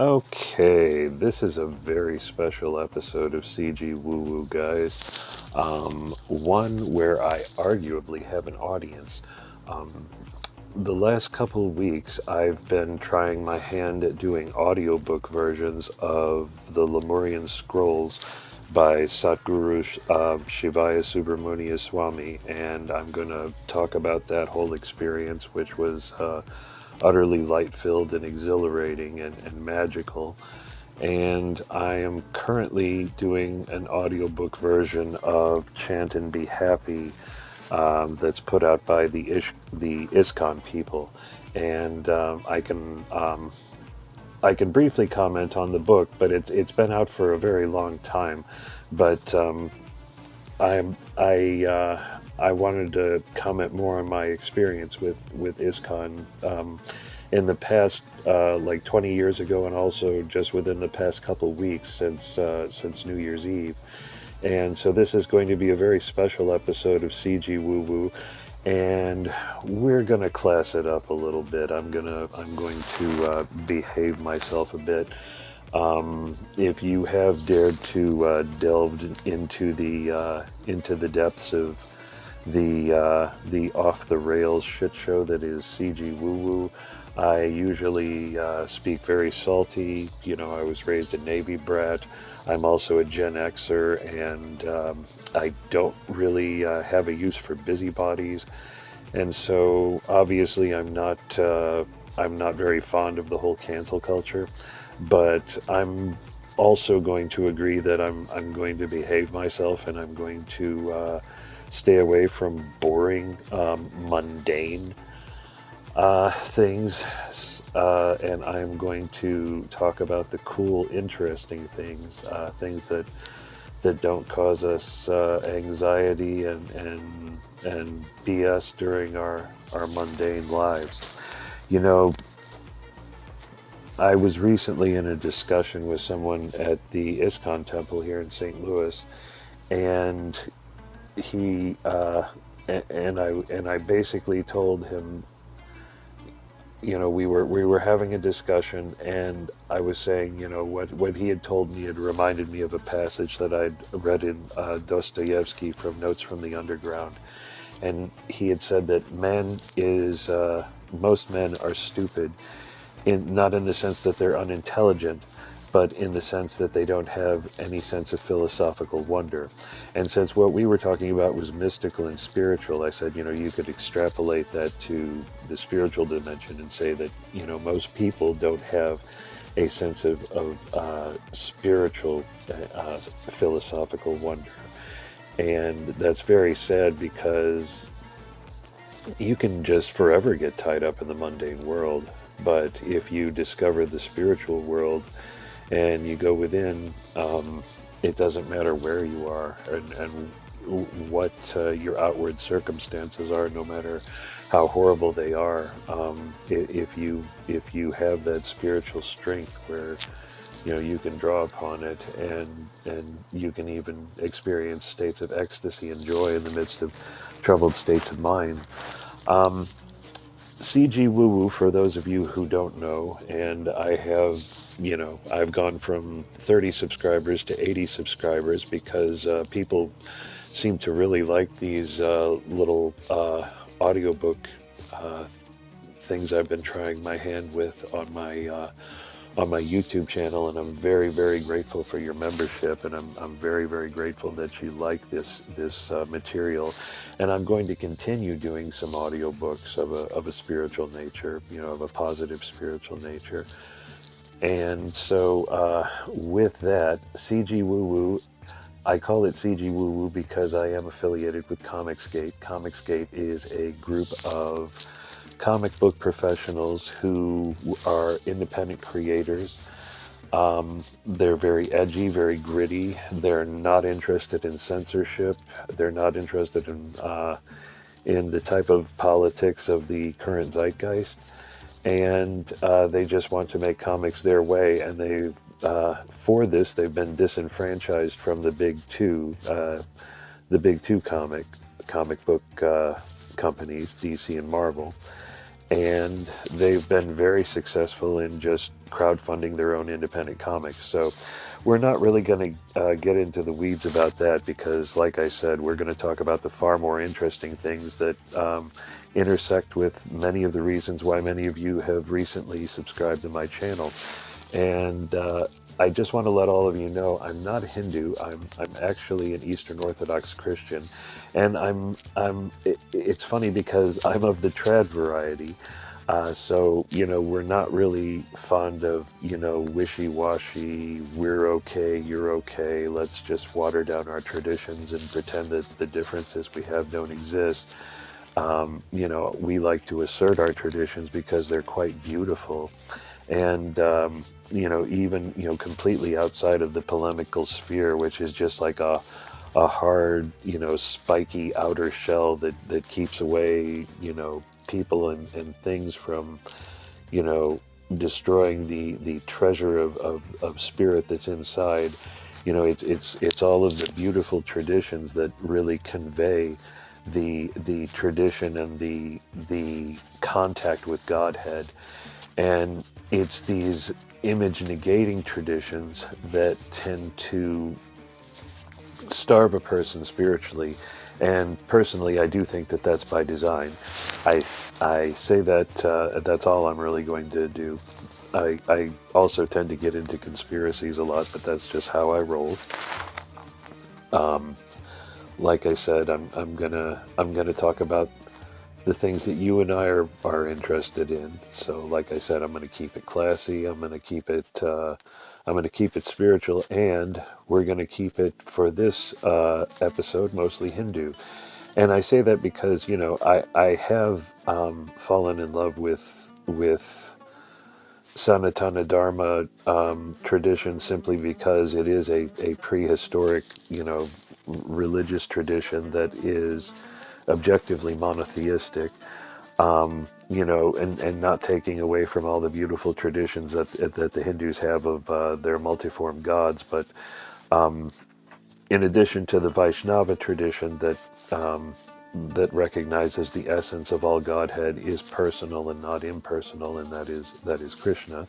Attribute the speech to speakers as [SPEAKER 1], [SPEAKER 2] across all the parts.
[SPEAKER 1] Okay, this is a very special episode of CG Woo Woo, guys. One where I arguably have an audience. Um, the last couple of weeks, I've been trying my hand at doing audiobook versions of the Lemurian Scrolls by Satguru Shivaya Subramania Swami, and I'm going to talk about that whole experience, which was utterly light filled and exhilarating and magical. And I am currently doing an audiobook version of Chant and Be Happy that's put out by the ISKCON people. And I can briefly comment on the book, but it's been out for a very long time. But I wanted to comment more on my experience with ISKCON in the past, like 20 years ago, and also just within the past couple weeks since New Year's Eve. And so this is going to be a very special episode of CG Woo Woo, and we're gonna class it up a little bit. I'm going to behave myself a bit. If you have dared to delved into the depths of the off the rails shit show that is CG Woo Woo, I usually speak very salty. You know, I was raised a Navy brat. I'm also a Gen Xer, and I don't really have a use for busybodies. And so, obviously, I'm not very fond of the whole cancel culture. But I'm also going to agree that I'm going to behave myself, and I'm going to stay away from boring, mundane things, and I'm going to talk about the cool, interesting things, things that don't cause us anxiety and BS during our mundane lives. You know, I was recently in a discussion with someone at the ISKCON temple here in St. Louis, and he and I basically told him, you know, we were having a discussion, and I was saying, you know, what he had told me had reminded me of a passage that I'd read in Dostoevsky from Notes from the Underground, and he had said that most men are stupid, not in the sense that they're unintelligent, but in the sense that they don't have any sense of philosophical wonder. And since what we were talking about was mystical and spiritual, I said, you know, you could extrapolate that to the spiritual dimension and say that, you know, most people don't have a sense of spiritual philosophical wonder. And that's very sad, because you can just forever get tied up in the mundane world. But if you discover the spiritual world and you go within, it doesn't matter where you are and what your outward circumstances are, no matter how horrible they are. If you have that spiritual strength where, you know, you can draw upon it, and you can even experience states of ecstasy and joy in the midst of troubled states of mind. Um, CG Woo Woo, for those of you who don't know, and I have, you know, I've gone from 30 subscribers to 80 subscribers because people seem to really like these little audiobook uh, things I've been trying my hand with on my YouTube channel, and I'm very, very grateful for your membership, and I'm very, very grateful that you like this material, and I'm going to continue doing some audiobooks of a spiritual nature, you know, of a positive spiritual nature. And so, with that, CG Woo Woo, I call it CG Woo Woo because I am affiliated with Comicsgate. Comicsgate is a group of comic book professionals who are independent creators. They're very edgy, very gritty. They're not interested in censorship. They're not interested in the type of politics of the current zeitgeist, and they just want to make comics their way. And they, for this, they've been disenfranchised from the big two comic book companies, DC and Marvel. and they've been very successful in just crowdfunding their own independent comics. So we're not really going to get into the weeds about that because, like I said, we're going to talk about the far more interesting things that intersect with many of the reasons why many of you have recently subscribed to my channel. And I just want to let all of you know I'm not a Hindu. I'm actually an Eastern Orthodox Christian, and it's funny because I'm of the trad variety. So, we're not really fond of, wishy-washy, we're okay, you're okay, let's just water down our traditions and pretend that the differences we have don't exist. We like to assert our traditions because they're quite beautiful. And, even, completely outside of the polemical sphere, which is just like a hard, spiky outer shell that keeps away, people and things from, you know, destroying the treasure of spirit that's inside. It's all of the beautiful traditions that really convey the tradition and the contact with Godhead. And it's these image negating traditions that tend to starve a person spiritually. And personally, I do think that that's by design. I say that that's all I'm really going to do. I also tend to get into conspiracies a lot, but that's just how I roll. Um, like I said, I'm gonna talk about the things that you and I are interested in. So, like I said, I'm gonna keep it classy. I'm gonna keep it spiritual, and we're gonna keep it for this episode mostly Hindu. And I say that because I have fallen in love with Sanatana Dharma tradition simply because it is a prehistoric, religious tradition that is objectively monotheistic, and not taking away from all the beautiful traditions that the Hindus have of their multiform gods. But in addition to the Vaishnava tradition that recognizes the essence of all Godhead is personal and not impersonal, and that is Krishna.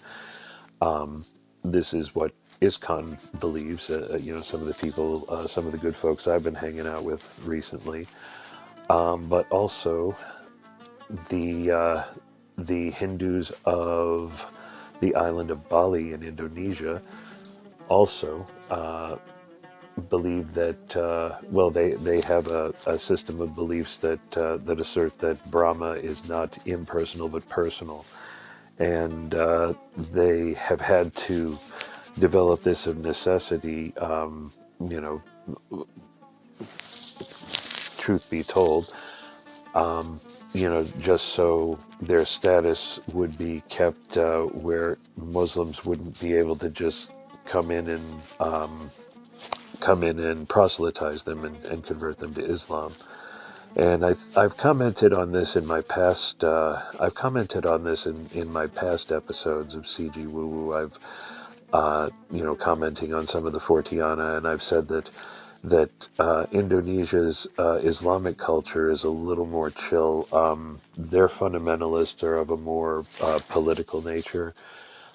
[SPEAKER 1] This is what ISKCON believes. Some of the people, some of the good folks I've been hanging out with recently, but also the Hindus of the island of Bali in Indonesia also believe that they have a system of beliefs that assert that Brahma is not impersonal but personal, and they have had to develop this of necessity. You know, Truth be told, just so their status would be kept where Muslims wouldn't be able to just come in and proselytize them and convert them to Islam. And I've commented on this in my past. I've commented on this in my past episodes of CG Woo Woo. I've commenting on some of the Fortiana, and I've said that Indonesia's Islamic culture is a little more chill. Their fundamentalists are of a more political nature,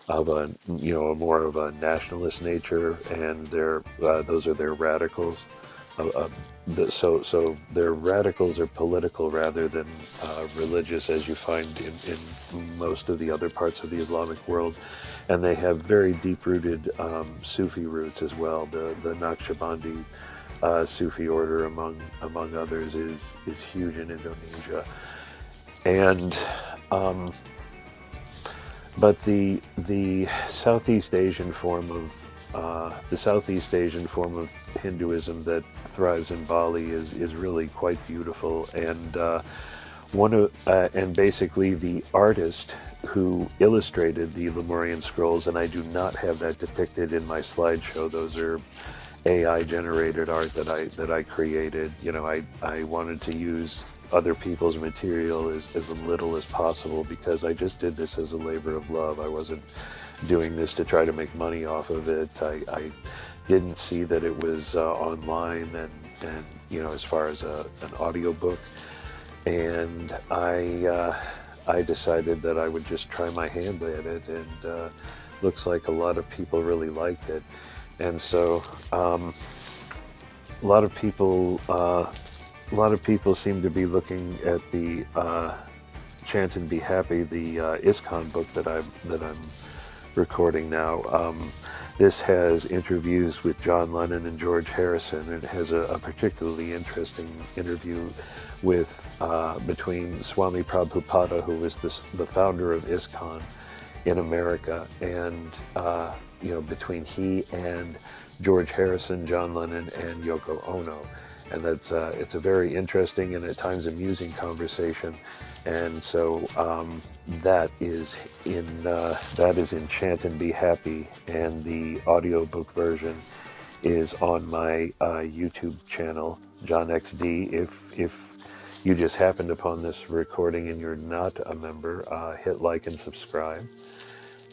[SPEAKER 1] of a more of a nationalist nature, and those are their radicals. So their radicals are political rather than religious, as you find in most of the other parts of the Islamic world, and they have very deep-rooted Sufi roots as well. The Naqshbandi Sufi order, among others, is huge in Indonesia, and but the Southeast Asian form of Hinduism that thrives in Bali is really quite beautiful, and and basically the artist who illustrated the Lemurian scrolls, and I do not have that depicted in my slideshow. Those are AI generated art that I created. I wanted to use other people's material as little as possible because I just did this as a labor of love. I wasn't doing this to try to make money off of it. I didn't see that it was online and as far as an audio book, and I decided that I would just try my hand at it, and looks like a lot of people really liked it. And so a lot of people, a lot of people seem to be looking at the Chant and Be Happy, the ISKCON book that I'm recording now. This has interviews with John Lennon and George Harrison, and it has a particularly interesting interview with between Swami Prabhupada, who was the founder of ISKCON in America, and between he and George Harrison, John Lennon, and Yoko Ono. And that's it's a very interesting and at times amusing conversation. And so that is in Chant and Be Happy, and the audiobook version is on my YouTube channel, John XD. If you just happened upon this recording and you're not a member, hit like and subscribe.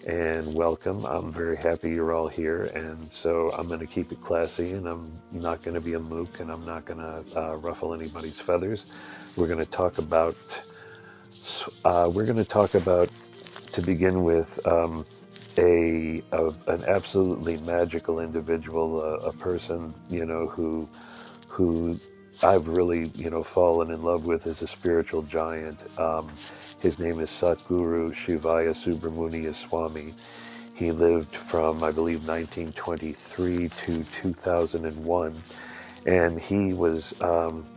[SPEAKER 1] And welcome. I'm very happy you're all here, and so I'm going to keep it classy, and I'm not going to be a mook, and I'm not going to ruffle anybody's feathers. We're going to talk about to begin with, an absolutely magical individual, a person, who I've really, fallen in love with as a spiritual giant. His name is Satguru Shivaya Subramanian Swami. He lived from, I believe, 1923 to 2001. And he was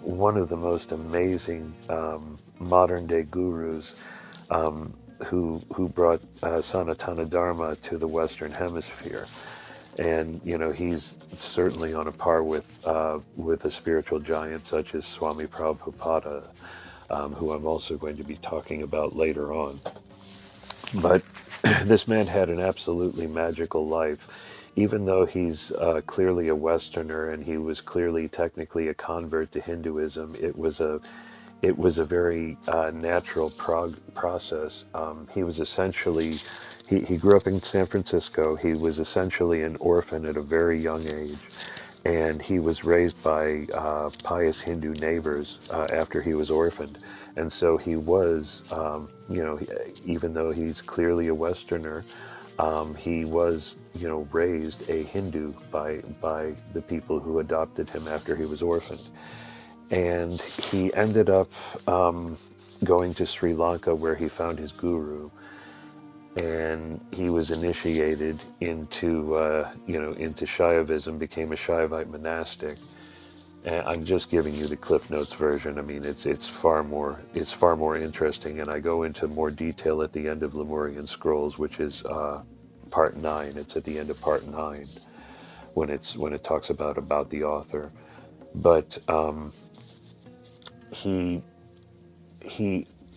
[SPEAKER 1] one of the most amazing modern-day gurus who brought Sanatana Dharma to the Western Hemisphere. And he's certainly on a par with a spiritual giant such as Swami Prabhupada, who I'm also going to be talking about later on. But this man had an absolutely magical life. Even though he's clearly a Westerner, and he was clearly technically a convert to Hinduism, it was a very natural process. He was essentially, he grew up in San Francisco. He was essentially an orphan at a very young age, and he was raised by pious Hindu neighbors after he was orphaned. And so he was, even though he's clearly a Westerner, he was, raised a Hindu by the people who adopted him after he was orphaned. And he ended up going to Sri Lanka, where he found his guru, and he was initiated into Shaivism, became a Shaivite monastic. And I'm just giving you the Cliff Notes version. I mean, it's far more interesting, and I go into more detail at the end of Lemurian Scrolls, which is part 9. It's at the end of part 9 when it talks about the author. But he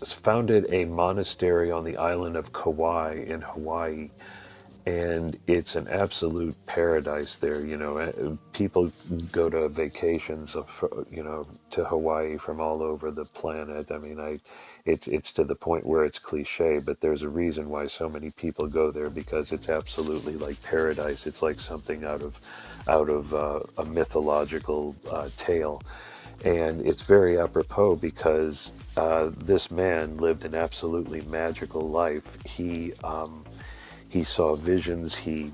[SPEAKER 1] founded a monastery on the island of Kauai in Hawaii, and it's an absolute paradise there. People go to vacations to Hawaii from all over the planet. I mean, it's to the point where it's cliche, but there's a reason why so many people go there, because it's absolutely like paradise. It's like something out of a mythological tale. And it's very apropos because this man lived an absolutely magical life. He saw visions. He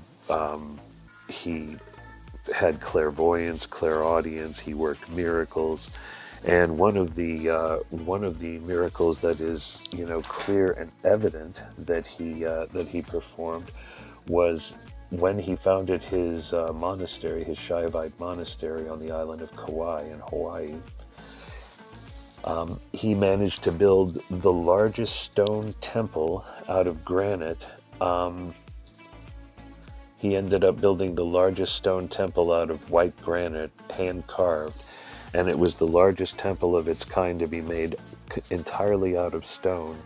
[SPEAKER 1] had clairvoyance, clairaudience. He worked miracles, and one of the miracles that is clear and evident that he performed was when he founded his monastery, his Shaivite monastery on the island of Kauai in Hawaii. He managed to build the largest stone temple out of granite. He ended up building the largest stone temple out of white granite, hand-carved, and it was the largest temple of its kind to be made entirely out of stone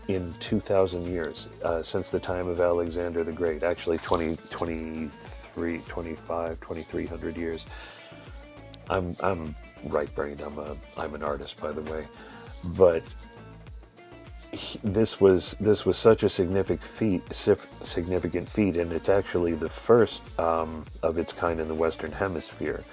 [SPEAKER 1] in 2,000 years, since the time of Alexander the Great. Actually, 2,300 years. I'm right-brained. I'm an artist, by the way, but this was such a significant feat, and it's actually the first of its kind in the Western Hemisphere.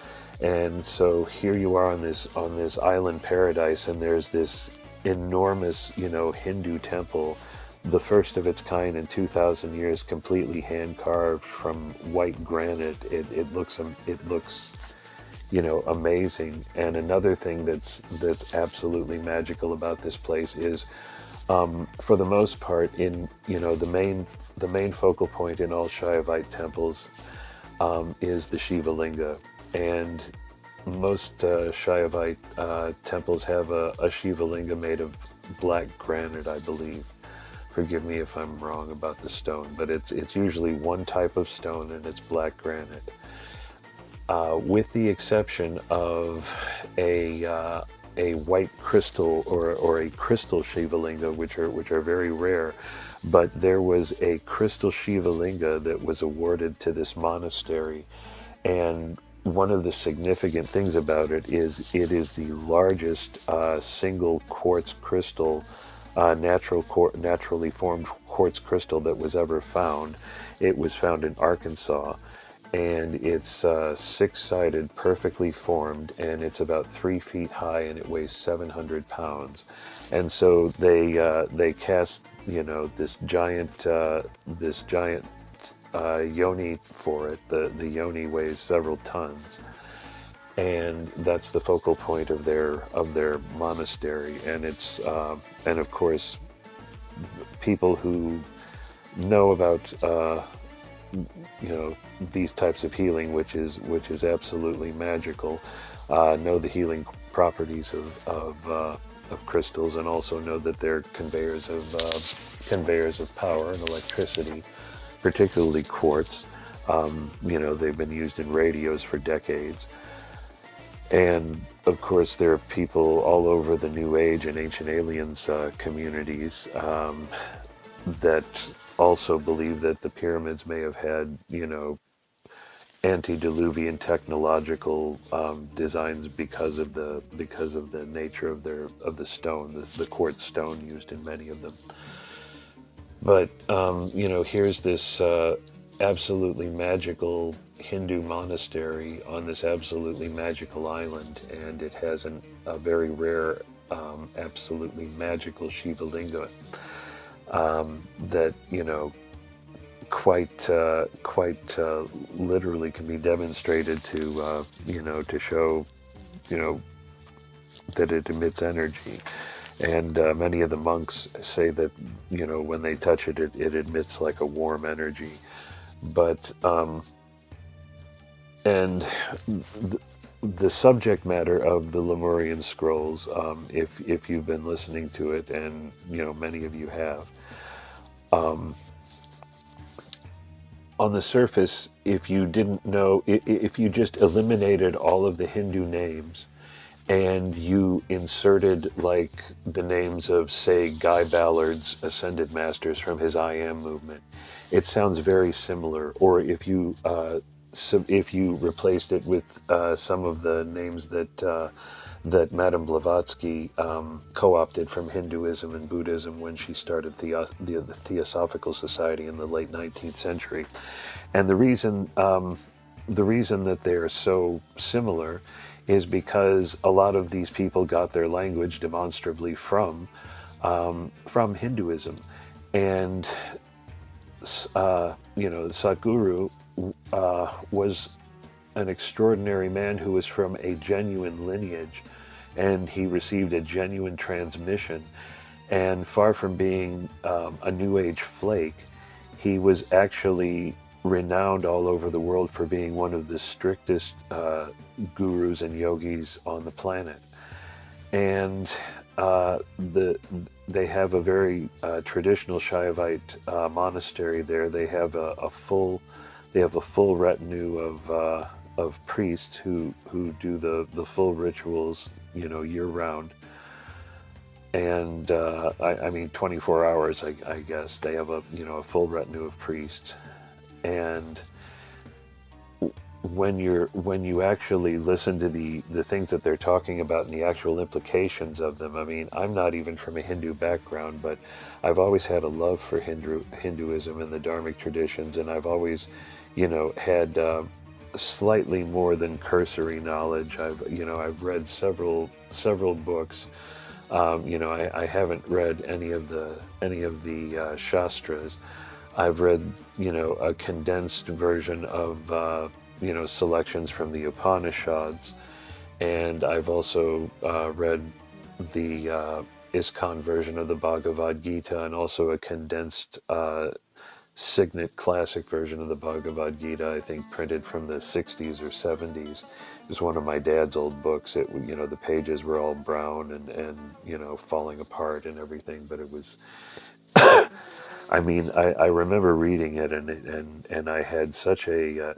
[SPEAKER 1] And so here you are on this island paradise, and there's this enormous, Hindu temple, the first of its kind in 2,000 years, completely hand carved from white granite. It looks amazing. And another thing that's absolutely magical about this place is, for the most part, in the main focal point in all Shaivite temples, is the Shiva Linga, and most Shaivite temples have a Shiva Linga made of black granite, I believe. Forgive me if I'm wrong about the stone, but it's usually one type of stone, and it's black granite, with the exception of a white crystal, or a crystal Shiva Linga, which are very rare. But there was a crystal Shiva Linga that was awarded to this monastery, and one of the significant things about it is the largest single quartz crystal, naturally formed quartz crystal that was ever found. It was found in Arkansas, and it's six-sided, perfectly formed, and it's about 3 feet high, and it weighs 700 pounds. And so they cast this giant yoni for it. The yoni weighs several tons, and that's the focal point of their monastery. And it's and of course, people who know about these types of healing, which is absolutely magical, know the healing properties of crystals, and also know that they're conveyors of power and electricity, particularly quartz. They've been used in radios for decades. And of course, there are people all over the New Age and Ancient Aliens communities, that also believe that the pyramids may have had, antediluvian technological designs because of the nature of the stone, the quartz stone used in many of them. But here's this absolutely magical Hindu monastery on this absolutely magical island, and it has a very rare, absolutely magical Shiva Linga, that quite literally can be demonstrated to show that it emits energy. And many of the monks say that when they touch it, it emits like a warm energy. But and the subject matter of the Lemurian scrolls, if you've been listening to it, and many of you have, on the surface, if you didn't know, if you just eliminated all of the Hindu names, and you inserted like the names of, say, Guy Ballard's Ascended Masters from his I Am movement, it sounds very similar. Or if you replaced it with some of the names that Madame Blavatsky co-opted from Hinduism and Buddhism when she started the Theosophical Society in the late 19th century. And the reason that they're so similar is because a lot of these people got their language demonstrably from Hinduism. And Sadhguru was an extraordinary man who was from a genuine lineage, and he received a genuine transmission. And far from being a New Age flake, he was actually renowned all over the world for being one of the strictest gurus and yogis on the planet. And they have a very traditional Shaivite monastery there. They have a full retinue of priests who do the full rituals, year round. And I mean 24 hours, I guess. They have a full retinue of priests. And when you actually listen to the things that they're talking about and the actual implications of them, I mean, I'm not even from a Hindu background, but I've always had a love for Hinduism and the Dharmic traditions, and I've always, had slightly more than cursory knowledge. I've read several books I haven't read any of the Shastras. I've read, a condensed version of, selections from the Upanishads, and I've also read the ISKCON version of the Bhagavad Gita, and also a condensed Signet classic version of the Bhagavad Gita, I think printed from the 60s or 70s. It was one of my dad's old books. The pages were all brown and falling apart and everything, but it was, I mean, I remember reading it, and I had such a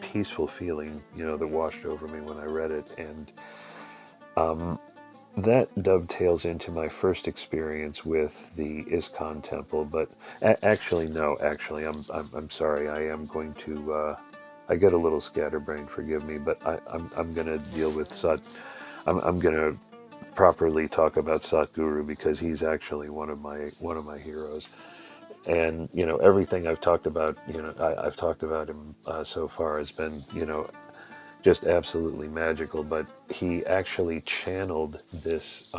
[SPEAKER 1] peaceful feeling, that washed over me when I read it. And that dovetails into my first experience with the ISKCON temple. But actually, no, actually, I'm sorry. I am going to. I get a little scatterbrained. Forgive me, but I'm going to deal with Sat. I'm going to properly talk about Satguru, because he's actually one of my heroes. And everything I've talked about, I've talked about him so far has been, just absolutely magical. But he actually channeled this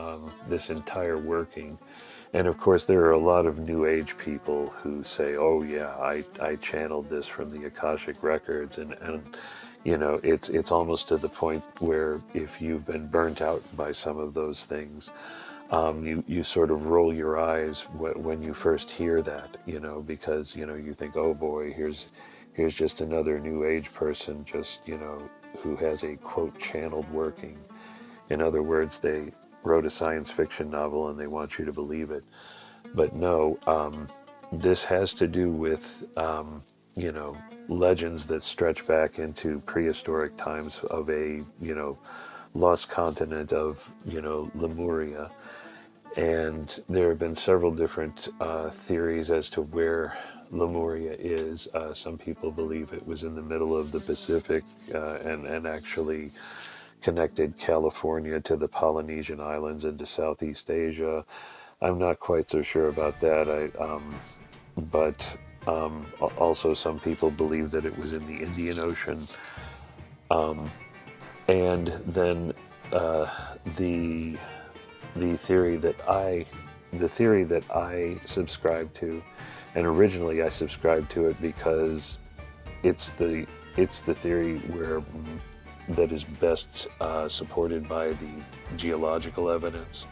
[SPEAKER 1] entire working. And of course, there are a lot of New Age people who say, "Oh yeah, I channeled this from the Akashic records," and it's almost to the point where if you've been burnt out by some of those things, you sort of roll your eyes when you first hear that, because you think, "Oh boy, here's just another New Age person, just who has a quote channeled working." In other words, they wrote a science fiction novel and they want you to believe it. But no, this has to do with you know legends that stretch back into prehistoric times of a lost continent of Lemuria. And there have been several different theories as to where Lemuria is. Some people believe it was in the middle of the Pacific, and actually connected California to the Polynesian Islands and to Southeast Asia. I'm not quite so sure about that. But also some people believe that it was in the Indian Ocean. And then uh, the the theory that I the theory that I subscribe to, and originally I subscribed to it because it's the theory that is best supported by the geological evidence,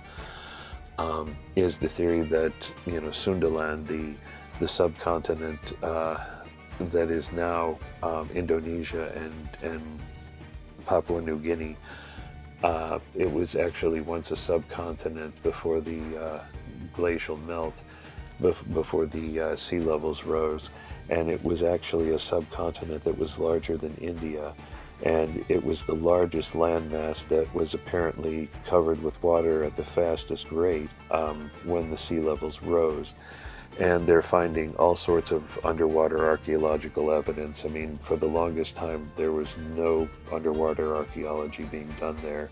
[SPEAKER 1] is the theory that Sundaland, the subcontinent that is now Indonesia and Papua New Guinea. It was actually once a subcontinent before the glacial melt, before the sea levels rose. And it was actually a subcontinent that was larger than India. And it was the largest landmass that was apparently covered with water at the fastest rate when the sea levels rose. And they're finding all sorts of underwater archaeological evidence. I mean, for the longest time, there was no underwater archaeology being done there.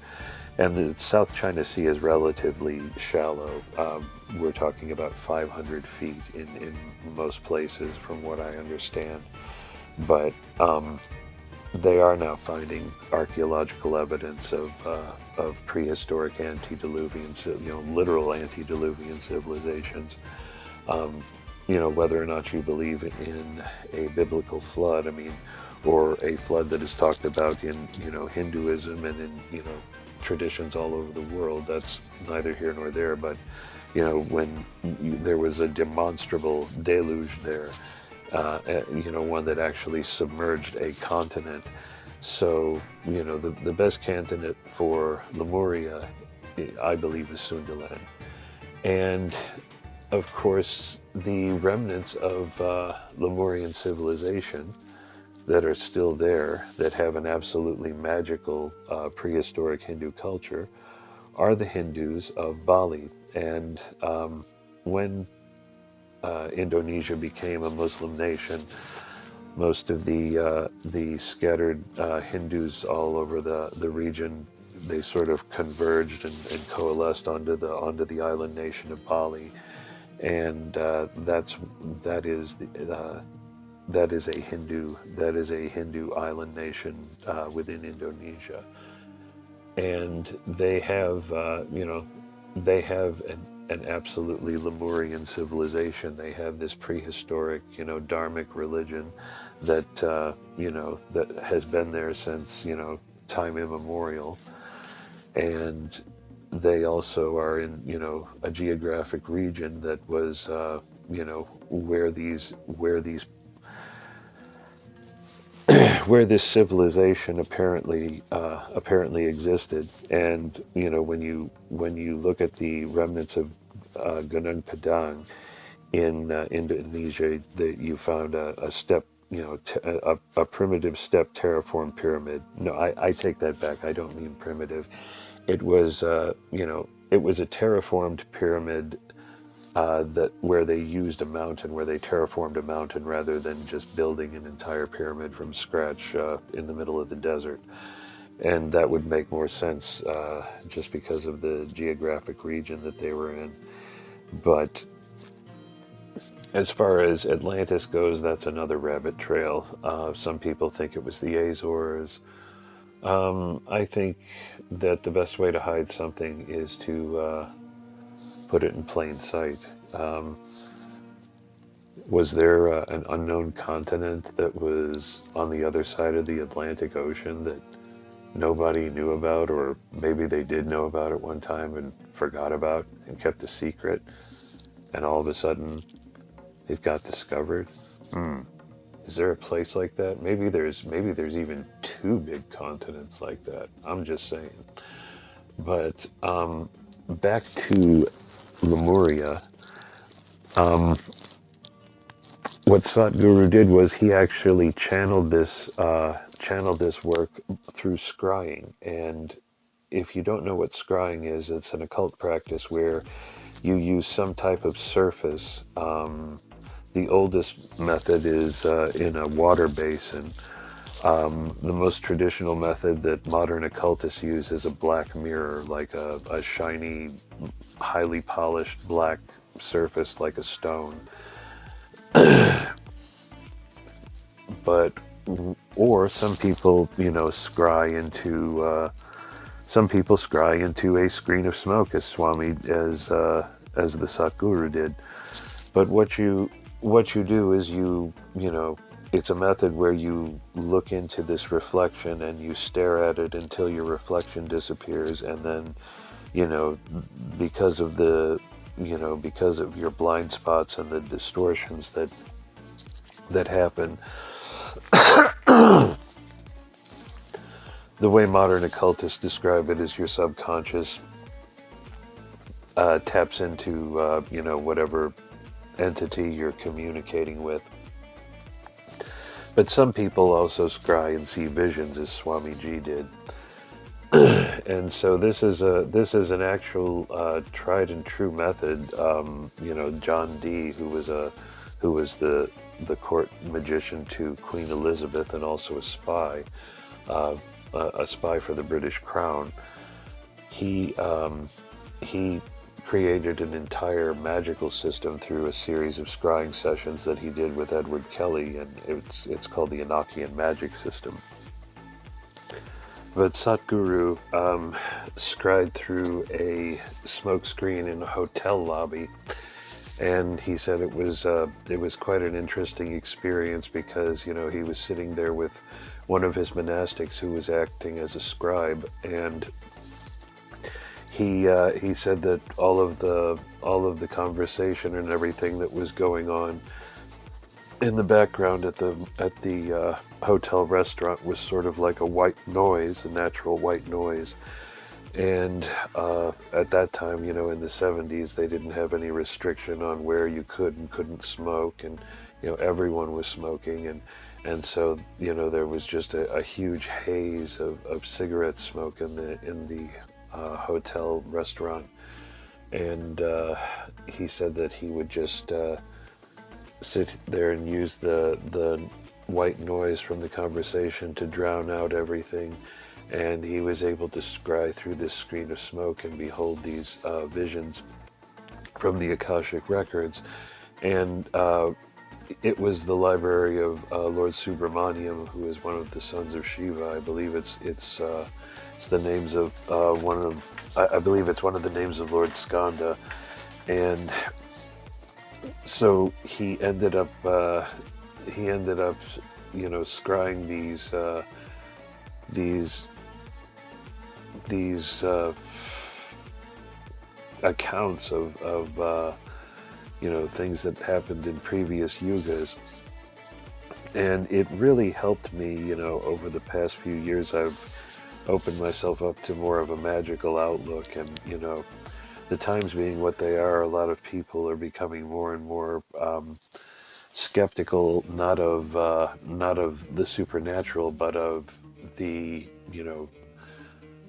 [SPEAKER 1] And the South China Sea is relatively shallow. We're talking about 500 feet in most places, from what I understand. But they are now finding archaeological evidence of prehistoric antediluvian, literal antediluvian civilizations. Um, Whether or not you believe in a biblical flood, I mean, or a flood that is talked about in, Hinduism and in, traditions all over the world, that's neither here nor there. But, when there was a demonstrable deluge there, one that actually submerged a continent. So, the best candidate for Lemuria, I believe, is Sundaland. And of course, the remnants of Lemurian civilization that are still there, that have an absolutely magical prehistoric Hindu culture, are the Hindus of Bali. And when Indonesia became a Muslim nation, most of the scattered Hindus all over the region, they sort of converged and coalesced onto the island nation of Bali. And that is a Hindu island nation within Indonesia. and they have, they have an absolutely Lemurian civilization. They have this prehistoric, dharmic religion that, that has been there since, time immemorial. And they also are in, a geographic region that was, where these where this civilization apparently existed. And when you look at the remnants of Gunung Padang in Indonesia, that you found a step, a primitive step terraform pyramid. No, I take that back. I don't mean primitive. It was, it was a terraformed pyramid, that where they used a mountain, where they terraformed a mountain rather than just building an entire pyramid from scratch in the middle of the desert. And that would make more sense, just because of the geographic region that they were in. But as far as Atlantis goes, that's another rabbit trail. Some people think it was the Azores. I think that the best way to hide something is to put it in plain sight. Was there an unknown continent that was on the other side of the Atlantic Ocean that nobody knew about, or maybe they did know about at one time and forgot about and kept a secret, and all of a sudden it got discovered? Hmm. Is there a place like that? Maybe there's even two big continents like that. I'm just saying. But back to Lemuria. Um, what Satguru did was he actually channeled this work through scrying. And if you don't know what scrying is, it's an occult practice where you use some type of surface. The oldest method is in a water basin. The most traditional method that modern occultists use is a black mirror, like a shiny, highly polished black surface like a stone. But, or some people, scry into a screen of smoke, as as the Satguru did. But what you do is it's a method where you look into this reflection and you stare at it until your reflection disappears, and then, you know, because of because of your blind spots and the distortions that happen, the way modern occultists describe it is your subconscious taps into whatever entity you're communicating with. But some people also scry and see visions, as Swamiji did. And so this is an actual tried and true method. John Dee, who was the court magician to Queen Elizabeth and also a spy for the British Crown. He created an entire magical system through a series of scrying sessions that he did with Edward Kelly, and it's called the Enochian Magic System. But Satguru scried through a smokescreen in a hotel lobby, and he said it was quite an interesting experience because he was sitting there with one of his monastics who was acting as a scribe, and he said that all of the conversation and everything that was going on in the background at the hotel restaurant was sort of like a white noise, a natural white noise. And at that time, in the 70s, they didn't have any restriction on where you could and couldn't smoke, and everyone was smoking, and so there was just a huge haze of cigarette smoke in the hotel restaurant. And he said that he would just sit there and use the white noise from the conversation to drown out everything. And he was able to scry through this screen of smoke and behold these visions from the Akashic records. And it was the library of Lord Subramaniam, who is one of the sons of Shiva. I believe it's the names of one of I believe it's one of the names of Lord Skanda, and so he ended up scrying these these accounts of things that happened in previous yugas, and it really helped me. Over the past few years, I've opened myself up to more of a magical outlook, and the times being what they are, a lot of people are becoming more and more skeptical, not of the supernatural, but of the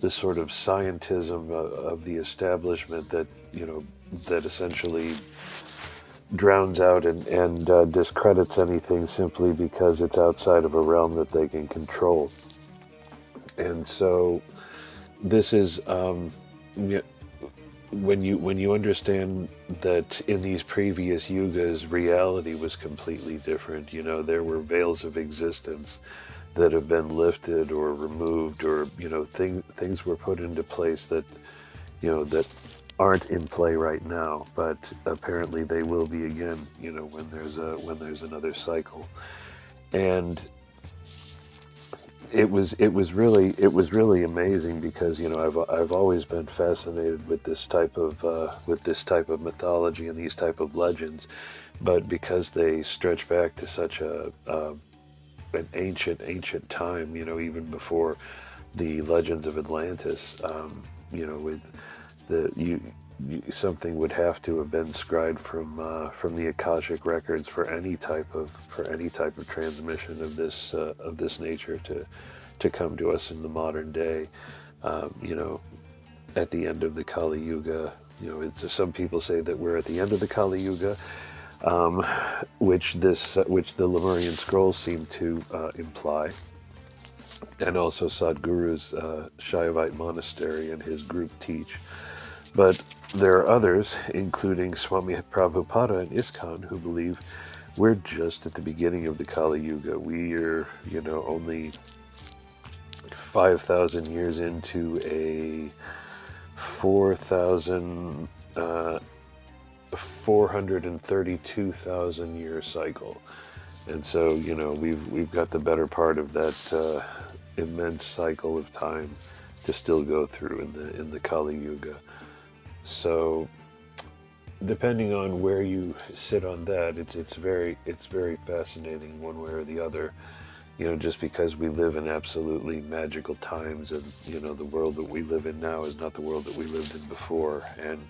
[SPEAKER 1] the sort of scientism of the establishment that that essentially drowns out and discredits anything simply because it's outside of a realm that they can control. And so this is when you understand that in these previous yugas reality was completely different. There were veils of existence that have been lifted or removed, or things were put into place that that aren't in play right now, but apparently they will be again. When there's another cycle. And it was really amazing because I've always been fascinated with this type of mythology and these type of legends, but because they stretch back to such an ancient time, even before the legends of Atlantis, with something would have to have been scribed from the Akashic records for any type of transmission of this nature to come to us in the modern day. At the end of the Kali Yuga, some people say that we're at the end of the Kali Yuga, which the Lemurian scrolls seem to imply, and also Sadhguru's Shaivite monastery and his group teach. But there are others, including Swami Prabhupada and ISKCON, who believe we're just at the beginning of the Kali Yuga. We are, only 5,000 years into a 432,000 year cycle. And so, we've got the better part of that immense cycle of time to still go through in the Kali Yuga. So, depending on where you sit on that, it's very fascinating one way or the other. Just because we live in absolutely magical times, and the world that we live in now is not the world that we lived in before, and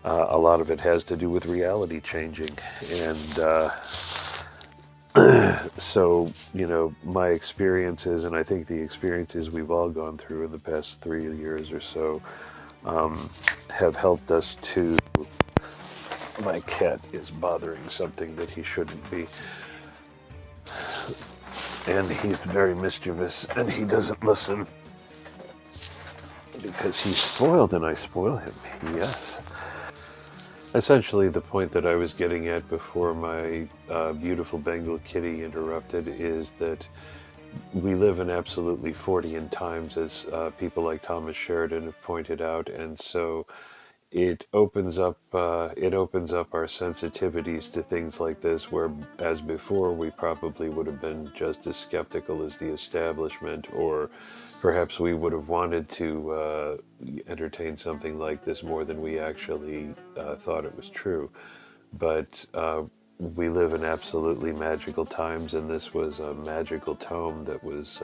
[SPEAKER 1] a lot of it has to do with reality changing. And so, my experiences, and I think the experiences we've all gone through in the past 3 years or so, have helped us to... My cat is bothering something that he shouldn't be. And he's very mischievous, and he doesn't listen because he's spoiled and I spoil him. Yes. Essentially, the point that I was getting at before my beautiful Bengal kitty interrupted is that we live in absolutely Fortean times, as people like Thomas Sheridan have pointed out, and so it opens up our sensitivities to things like this, where as before we probably would have been just as skeptical as the establishment, or perhaps we would have wanted to entertain something like this more than we actually thought it was true. But we live in absolutely magical times, and this was a magical tome that was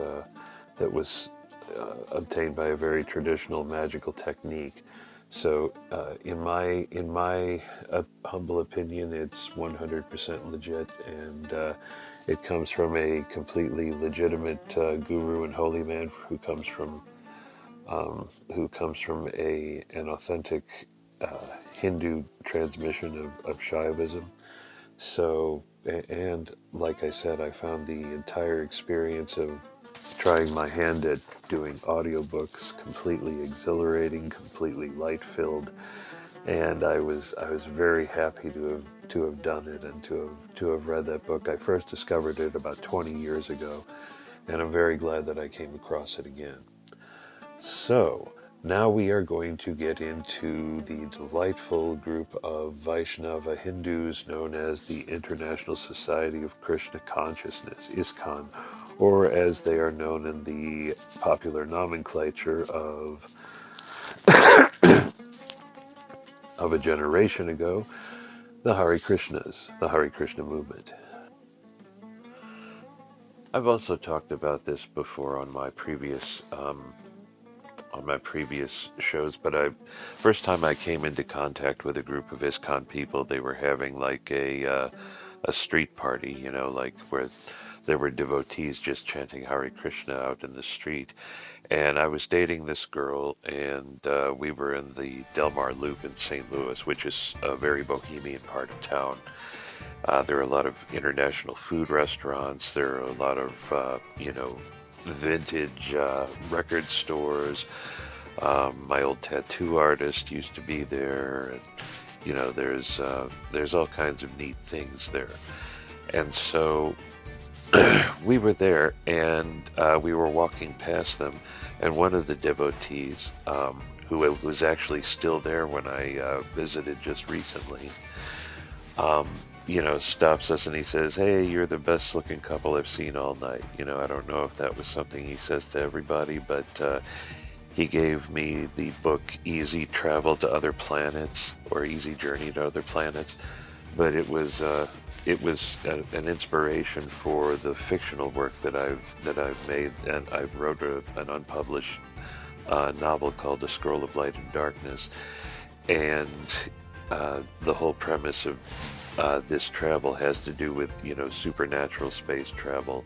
[SPEAKER 1] obtained by a very traditional magical technique. So, in my humble opinion, it's 100% legit, and it comes from a completely legitimate guru and holy man who comes from an authentic Hindu transmission of Shaivism. So, and like I said, I found the entire experience of trying my hand at doing audiobooks completely exhilarating, completely light-filled, and I was very happy to have have done it and to have read that book. I first discovered it about 20 years ago, and I'm very glad that I came across it again. So, now we are going to get into the delightful group of Vaishnava Hindus known as the International Society of Krishna Consciousness, ISKCON, or as they are known in the popular nomenclature of a generation ago, the Hare Krishnas, the Hare Krishna movement. I've also talked about this before on my previous shows, but first time I came into contact with a group of ISKCON people, they were having like a street party, like where there were devotees just chanting Hare Krishna out in the street. And I was dating this girl, and we were in the Del Mar Loop in St. Louis, which is a very bohemian part of town. There are a lot of international food restaurants. There are a lot of, vintage record stores. My old tattoo artist used to be there, and there's all kinds of neat things there. And so we were there, and we were walking past them, and one of the devotees, who was actually still there when I visited just recently, stops us and he says, "Hey, you're the best looking couple I've seen all night." I don't know if that was something he says to everybody, but he gave me the book Easy Travel to Other Planets, or Easy Journey to Other Planets. But it was an inspiration for the fictional work that I've made, and I wrote an unpublished novel called The Scroll of Light and Darkness, and the whole premise of this travel has to do with supernatural space travel,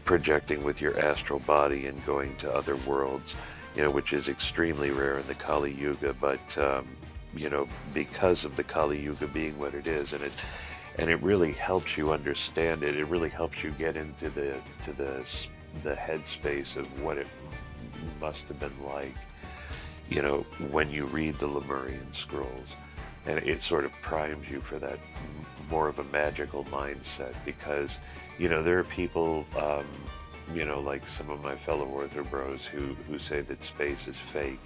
[SPEAKER 1] projecting with your astral body and going to other worlds, which is extremely rare in the Kali Yuga, but because of the Kali Yuga being what it is, and it really helps you understand it. It really helps you get into the headspace of what it must have been like, when you read the Lemurian scrolls, and it sort of primes you for that more of a magical mindset, because there are people, like some of my fellow Ortho Bros who say that space is fake,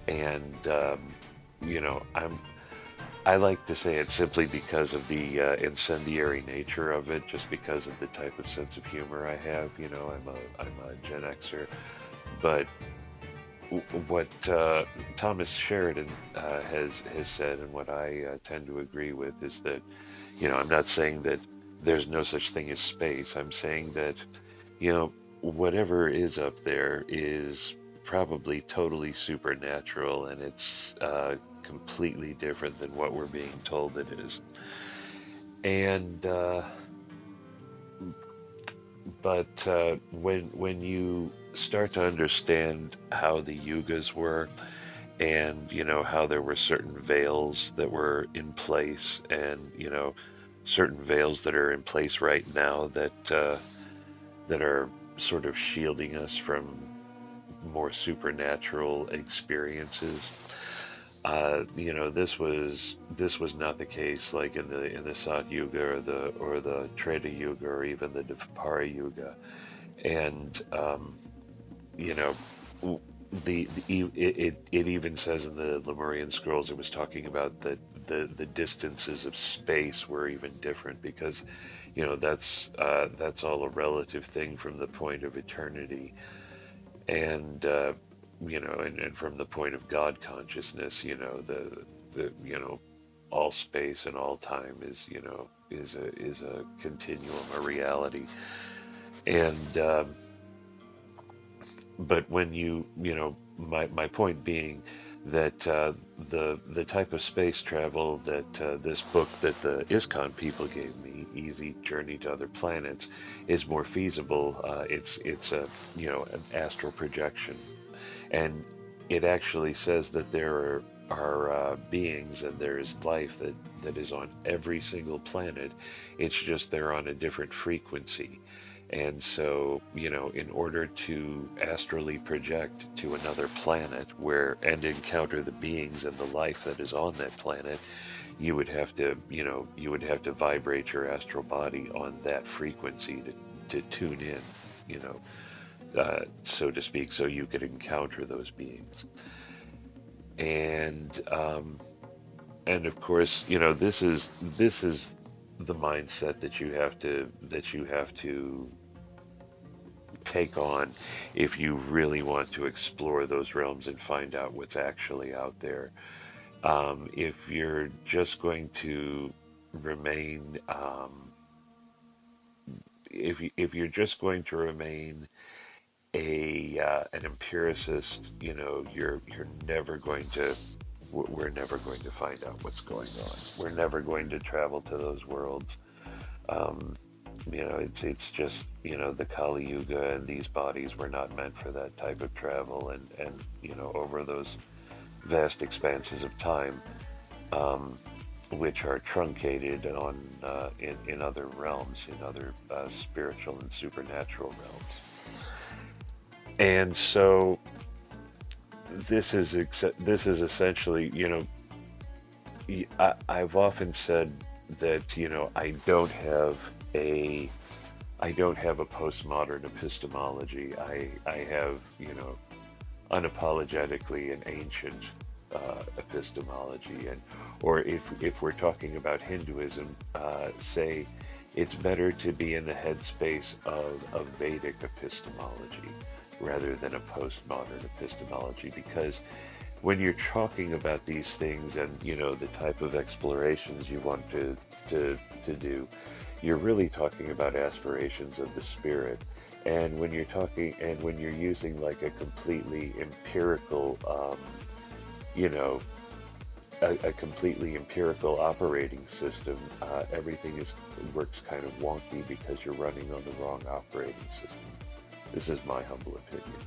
[SPEAKER 1] and I like to say it simply because of the incendiary nature of it, just because of the type of sense of humor I have. I'm a Gen Xer, but what Thomas Sheridan has said, and what I tend to agree with, is that I'm not saying that there's no such thing as space. I'm saying that whatever is up there is probably totally supernatural, and it's completely different than what we're being told it is. And but when you start to understand how the yugas were, and how there were certain veils that were in place, and certain veils that are in place right now that are sort of shielding us from more supernatural experiences. This was not the case like in the Sat Yuga or the Treta Yuga or even the Dvapara Yuga, and it even says in the Lemurian scrolls, it was talking about that the distances of space were even different, because that's all a relative thing from the point of eternity, and and from the point of God consciousness, the all space and all time is a continuum, a reality, and but when my point being that the type of space travel that this book that the ISKCON people gave me, Easy Journey to Other Planets, is more feasible. It's a an astral projection, and it actually says that there are beings and there is life that is on every single planet. It's just they're on a different frequency. And so, in order to astrally project to another planet and encounter the beings and the life that is on that planet, you would have to, you would have to vibrate your astral body on that frequency to tune in, you know, so to speak, so you could encounter those beings. And and of course, this is the mindset that you have to take on if you really want to explore those realms and find out what's actually out there. If you're just going to remain, if you're just going to remain a an empiricist, you're never going to. We're never going to find out what's going on. We're never going to travel to those worlds. Um, it's just the Kali Yuga, and these bodies were not meant for that type of travel, and over those vast expanses of time, um, which are truncated in other realms, in other spiritual and supernatural realms. And so this is essentially, I've often said that a I don't have a postmodern epistemology. I have, unapologetically an ancient epistemology, and or if we're talking about Hinduism, say it's better to be in the headspace of a Vedic epistemology rather than a postmodern epistemology, because when you're talking about these things and the type of explorations you want to do, you're really talking about aspirations of the spirit. And when you're using like a completely empirical, you know, a completely empirical operating system, everything works kind of wonky because you're running on the wrong operating system. This is my humble opinion.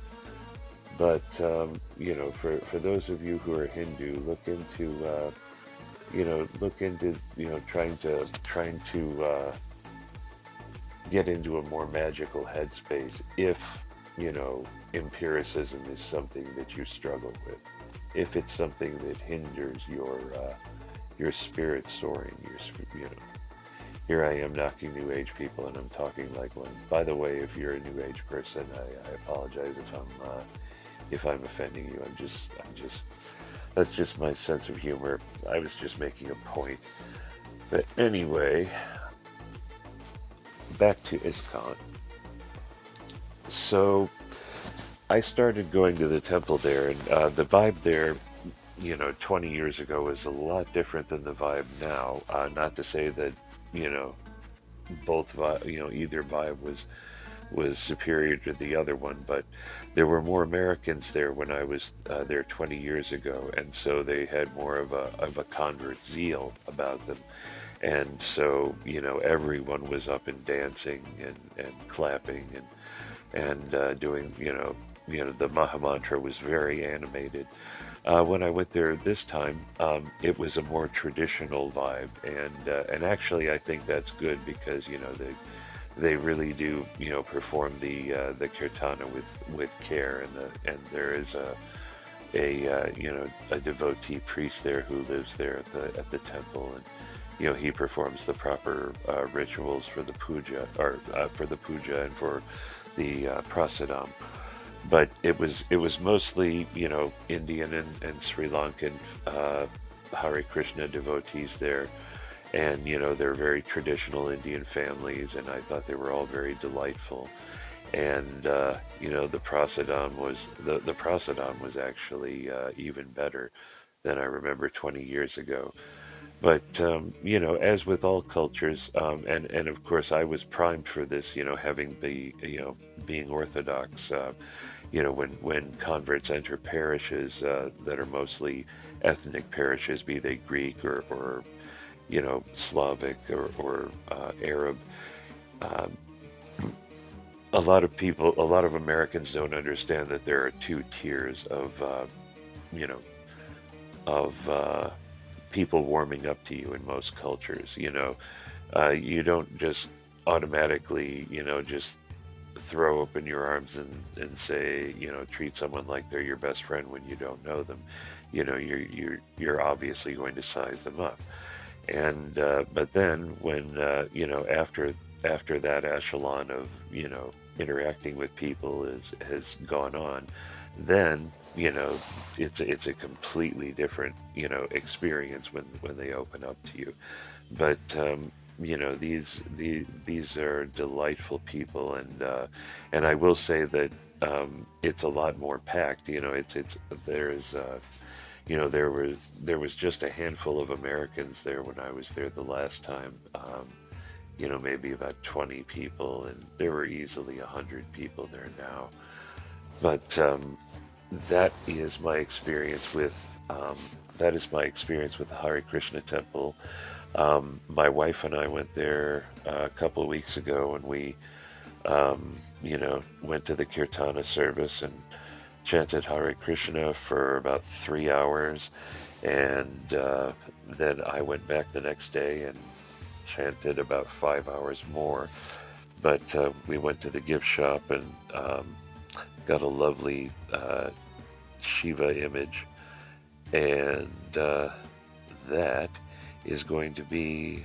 [SPEAKER 1] But for those of you who are Hindu, look into trying to get into a more magical headspace if empiricism is something that you struggle with. If it's something that hinders your spirit soaring, here I am knocking New Age people, and I'm talking like one. By the way, if you're a New Age person, I apologize if I'm offending you. That's just my sense of humor. I was just making a point. But anyway, back to ISKCON. So I started going to the temple there, and the vibe there, 20 years ago was a lot different than the vibe now. Not to say that, you know, either vibe was superior to the other one, but there were more Americans there when I was there 20 years ago, and so they had more of a convert zeal about them. And so, everyone was up and dancing and clapping and doing, the Maha Mantra was very animated. When I went there this time, it was a more traditional vibe, and actually I think that's good because they really do perform the kirtana with care, and there is a devotee priest there who lives there at the temple, and he performs the proper rituals for the puja, or for the puja and for the prasadam. But it was mostly Indian and Sri Lankan Hare Krishna devotees there, and they're very traditional Indian families, and I thought they were all very delightful. And the prasadam was actually even better than I remember 20 years ago. But as with all cultures, and of course I was primed for this, having being Orthodox. When converts enter parishes that are mostly ethnic parishes, be they Greek or Slavic or Arab, um, a lot of Americans don't understand that there are two tiers you know, of people warming up to you in most cultures. You don't just automatically, just throw open your arms and say, treat someone like they're your best friend when you don't know them. You're obviously going to size them up. And but then when after that echelon of interacting with people has gone on, then it's a completely different experience when they open up to you. But these are delightful people, and I will say that it's a lot more packed. It's there's there was just a handful of Americans there when I was there the last time. Maybe about 20 people, and there were easily 100 people there now. But that is my experience with um, the Hare Krishna Temple. My wife and I went there a couple of weeks ago, and we went to the Kirtana service and chanted Hare Krishna for about 3 hours, and then I went back the next day and chanted about 5 hours more. But we went to the gift shop and got a lovely Shiva image, and that is going to be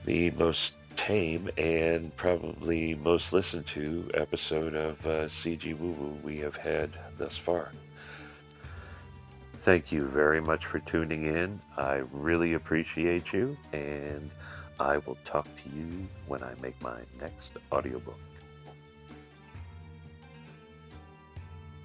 [SPEAKER 1] the most tame and probably most listened to episode of CG Woo Woo we have had thus far. Thank you very much for tuning in. I really appreciate you, and I will talk to you when I make my next audiobook.